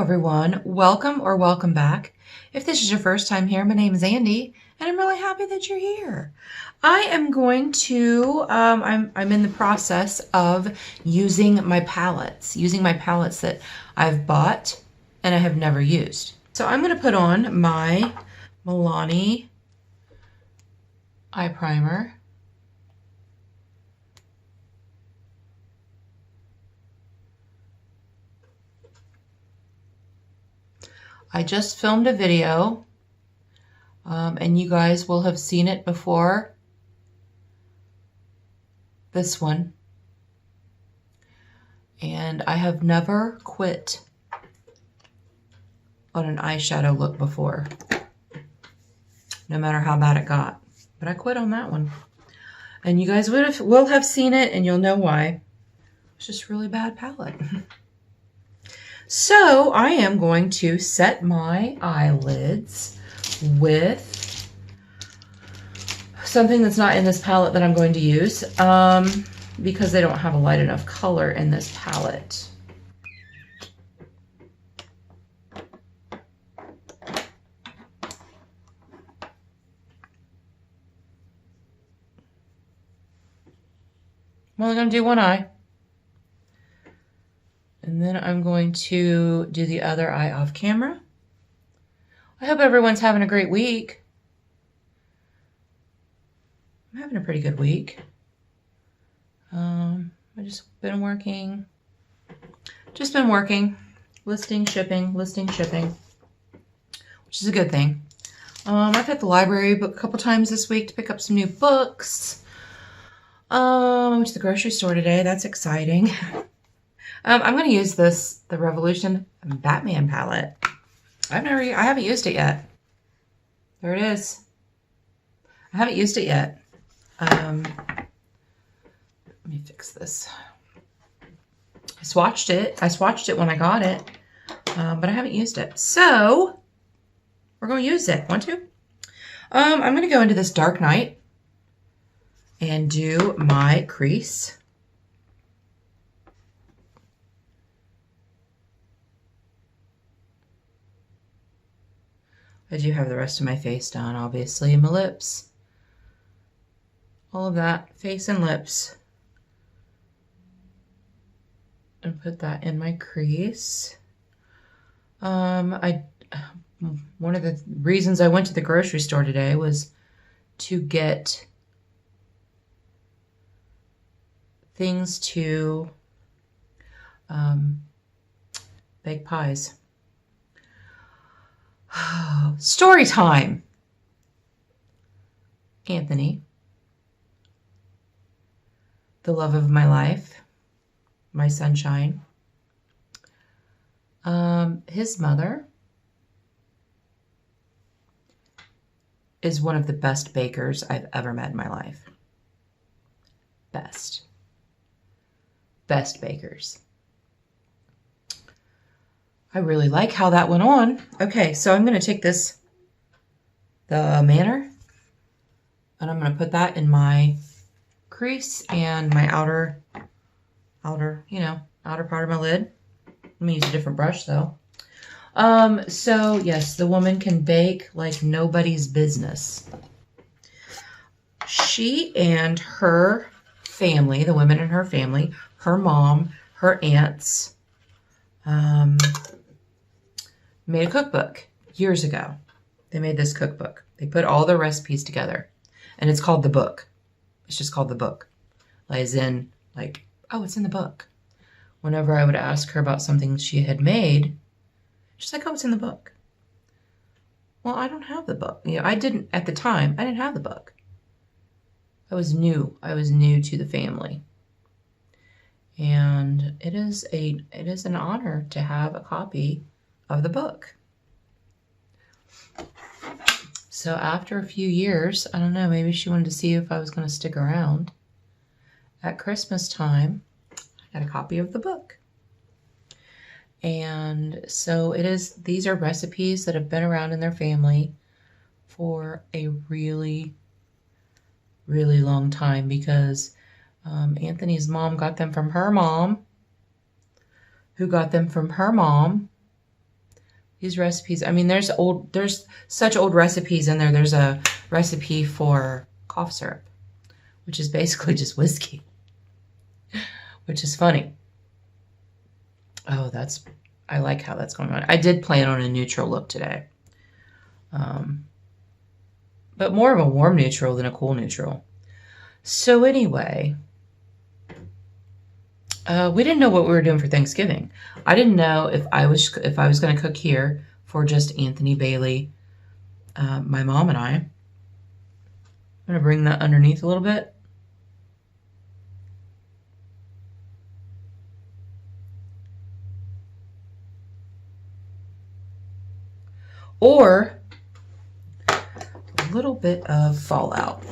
everyone, welcome or welcome back. If this is your first time here, my name is Andi and I'm really happy that you're here. I am going to, I'm in the process of using my palettes that I've bought and I have never used. So I'm going to put on my Milani eye primer. I just filmed a video and you guys will have seen it before this one. And I have never quit on an eyeshadow look before, no matter how bad it got. But I quit on that one. And you guys will have seen it and you'll know why. It's just a really bad palette. So I am going to set my eyelids with something that's not in this palette that I'm going to use because they don't have a light enough color in this palette. I'm only going to do one eye. And then I'm going to do the other eye off camera. I hope everyone's having a great week. I'm having a pretty good week. I've just been working. Listing, shipping, which is a good thing. I've hit the library a couple times this week to pick up some new books. I went to the grocery store today. That's exciting. I'm going to use the Revolution Batman palette. I haven't used it yet. There it is. I haven't used it yet. Let me fix this. I swatched it when I got it, but I haven't used it. So we're going to use it. Want to? I'm going to go into this Dark Night and do my crease. I do have the rest of my face done, obviously, and my lips. All of that, face and lips. And put that in my crease. One of the reasons I went to the grocery store today was to get things to bake pies. Story time. Anthony, the love of my life, my sunshine. His mother is one of the best bakers I've ever met in my life. Best bakers. I really like how that went on. Okay, so I'm going to take the Manor, and I'm going to put that in my crease and my outer part of my lid. Let me use a different brush though. So yes, the woman can bake like nobody's business. She and her family, the women in her family, her mom, her aunts, made a cookbook years ago. They made this cookbook. They put all their recipes together, and it's called The Book. It's just called The Book. As in, like, oh, it's in the book. Whenever I would ask her about something she had made, she's like, oh, it's in the book. Well, I don't have the book. I didn't, at the time, I didn't have the book. I was new. I was new to the family. And it is an honor to have a copy of the book. So after a few years, I don't know, maybe she wanted to see if I was going to stick around. At Christmas time, I got a copy of the book. And so these are recipes that have been around in their family for a really, really long time because Anthony's mom got them from her mom, who got them from her mom, These recipes, I mean, there's such old recipes in there. There's a recipe for cough syrup, which is basically just whiskey, which is funny. Oh, I like how that's going on. I did plan on a neutral look today. But more of a warm neutral than a cool neutral. So anyway, we didn't know what we were doing for Thanksgiving. I didn't know if I was going to cook here for just Anthony, Bailey, my mom, and I. I'm going to bring that underneath a little bit. Or a little bit of fallout.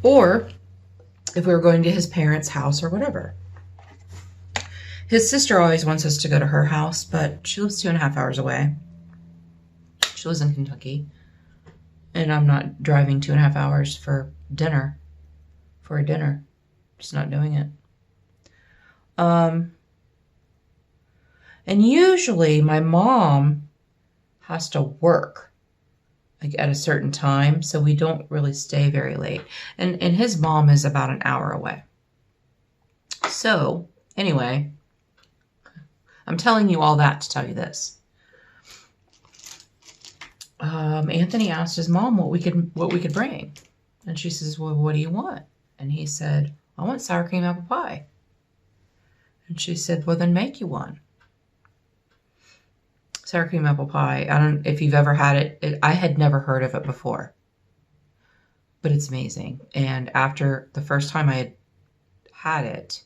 Or if we were going to his parents' house or whatever. His sister always wants us to go to her house, but she lives 2.5 hours away. She lives in Kentucky. And I'm not driving 2.5 hours for a dinner. Just not doing it. And usually my mom has to work like at a certain time, so we don't really stay very late. And his mom is about an hour away. So anyway, I'm telling you all that to tell you this. Anthony asked his mom what we could bring, and she says, "Well, what do you want?" And he said, "I want sour cream apple pie." And she said, "Well, then make you one." Sour cream apple pie. I don't know if you've ever had it. I had never heard of it before, but it's amazing. And after the first time I had it,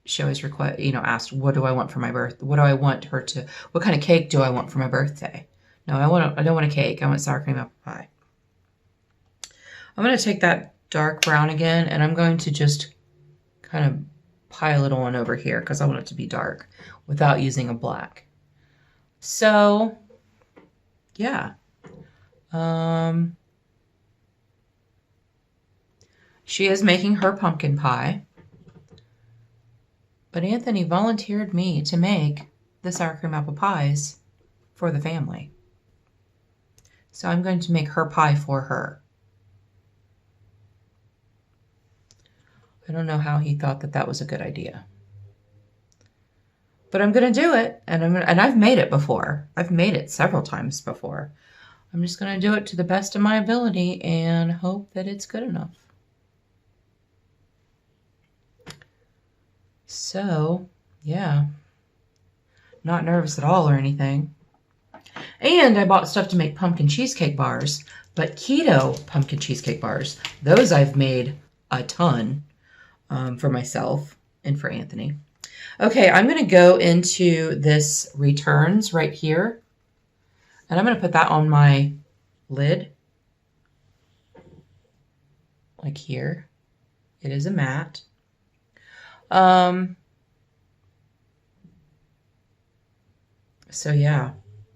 she always asked, "What do I want for my birthday? What do I want her to? What kind of cake do I want for my birthday?" No, I don't want a cake. I want sour cream apple pie. I'm going to take that dark brown again, and I'm going to just kind of pile it on over here because I want it to be dark without using a black. So, yeah. She is making her pumpkin pie. But Anthony volunteered me to make the sour cream apple pies for the family. So I'm going to make her pie for her. I don't know how he thought that was a good idea. But I'm going to do it, and I've made it before. I've made it several times before. I'm just going to do it to the best of my ability and hope that it's good enough. So, yeah. Not nervous at all or anything. And I bought stuff to make pumpkin cheesecake bars, but keto pumpkin cheesecake bars. Those I've made a ton for myself and for Anthony. Okay, I'm going to go into this returns right here, and I'm going to put that on my lid, like here. It is a matte. So yeah,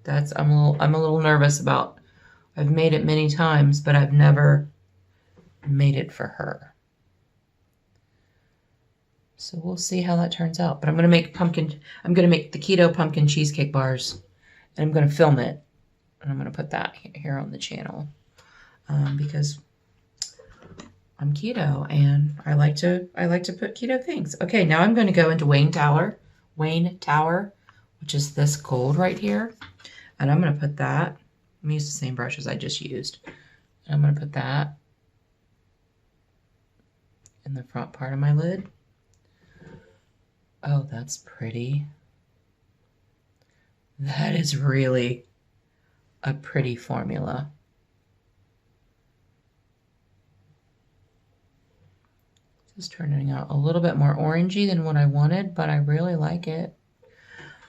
I'm a little nervous about. I've made it many times, but I've never made it for her. So we'll see how that turns out. But I'm going to make the keto pumpkin cheesecake bars, and I'm going to film it, and I'm going to put that here on the channel because I'm keto and I like to put keto things. Okay, now I'm going to go into Wayne Tower, which is this gold right here, and I'm going to put that. I'm going to use the same brush as I just used. And I'm going to put that in the front part of my lid. Oh, that's pretty. That is really a pretty formula. This is turning out a little bit more orangey than what I wanted, but I really like it.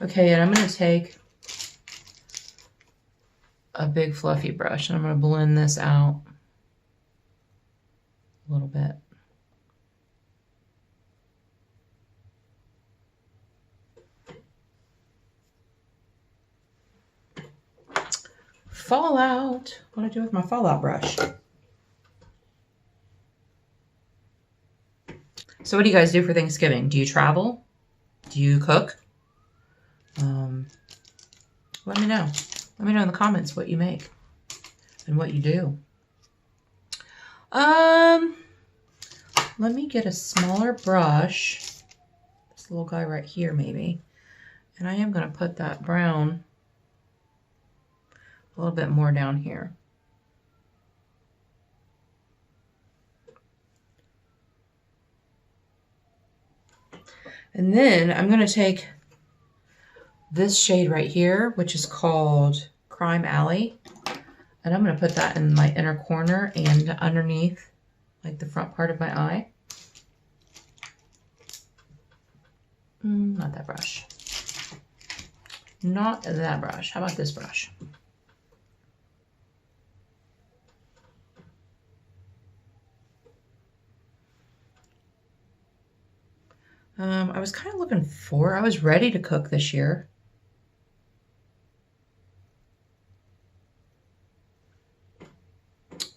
Okay, and I'm going to take a big fluffy brush and I'm going to blend this out a little bit. Fallout. What do I do with my fallout brush? So what do you guys do for Thanksgiving? Do you travel? Do you cook? Let me know. Let me know in the comments what you make and what you do. Let me get a smaller brush. This little guy right here, maybe. And I am going to put that brown a little bit more down here. And then I'm going to take this shade right here, which is called Crime Alley. And I'm going to put that in my inner corner and underneath, like the front part of my eye. Not that brush. Not that brush. How about this brush? I was kind of looking for, I was ready to cook this year.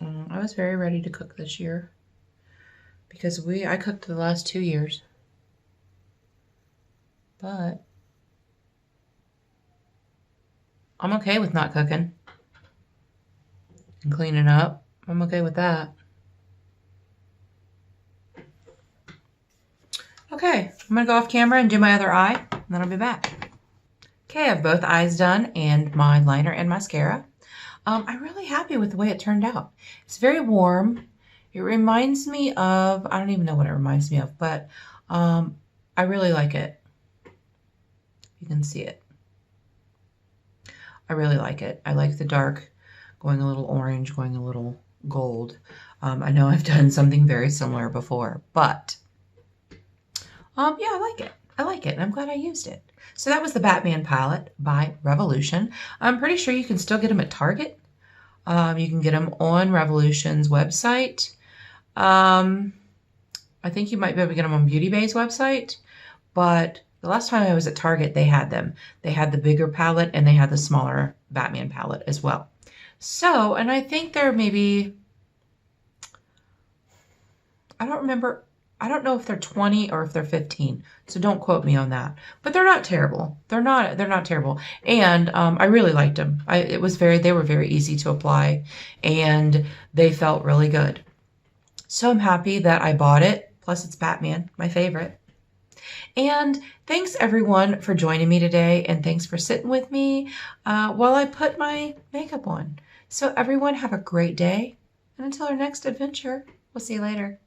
I was very ready to cook this year because I cooked the last 2 years, but I'm okay with not cooking and cleaning up. I'm okay with that. Okay, I'm gonna go off camera and do my other eye, and then I'll be back. Okay, I have both eyes done and my liner and mascara. I'm really happy with the way it turned out. It's very warm. It reminds me of, I don't even know what it reminds me of, but I really like it. You can see it. I really like it. I like the dark going a little orange, going a little gold. I know I've done something very similar before, but yeah, I like it. I like it, and I'm glad I used it. So that was the Batman palette by Revolution. I'm pretty sure you can still get them at Target. You can get them on Revolution's website. I think you might be able to get them on Beauty Bay's website, but the last time I was at Target, they had them. They had the bigger palette, and they had the smaller Batman palette as well. So, and I think they're maybe, I don't remember, I don't know if they're 20 or if they're 15, so don't quote me on that. But they're not terrible. They're not terrible. And I really liked them. They were very easy to apply, and they felt really good. So I'm happy that I bought it. Plus it's Batman, my favorite. And thanks everyone for joining me today, and thanks for sitting with me while I put my makeup on. So everyone have a great day, and until our next adventure, we'll see you later.